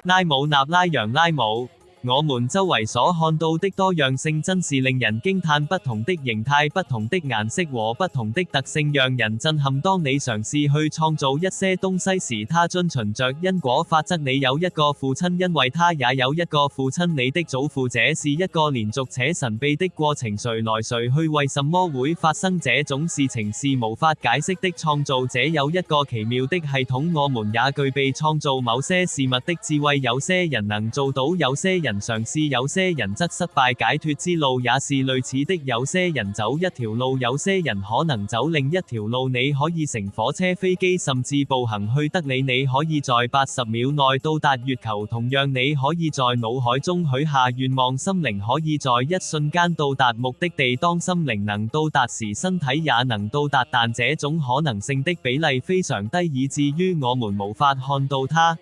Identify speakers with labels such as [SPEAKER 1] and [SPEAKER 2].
[SPEAKER 1] 拉姆納拉揚拉姆。我們周圍所看到的多樣性真是令人驚嘆，不同的形態、不同的顏色和不同的特性讓人震撼。當你嘗試去創造一些東西時，它遵循着因果法則。你有一個父親，因為他也有一個父親。你的祖父，這是一個連續且神秘的過程。誰來誰去？為什麼會發生這種事情？是無法解釋的。創造者有一個奇妙的系統，我們也具備創造某些事物的智慧。有些人能做到，有些人嘗試，有些人則失敗。解脫之路也是類似的，有些人走一條路，有些人可能走另一條路。你可以乘火車、飛機，甚至步行去德里。你可以在80秒內到達月球，同樣你可以在腦海中許下願望。心靈可以在一瞬間到達目的地，當心靈能到達時，身體也能到達，但這種可能性的比例非常低，以至於我們無法看到它。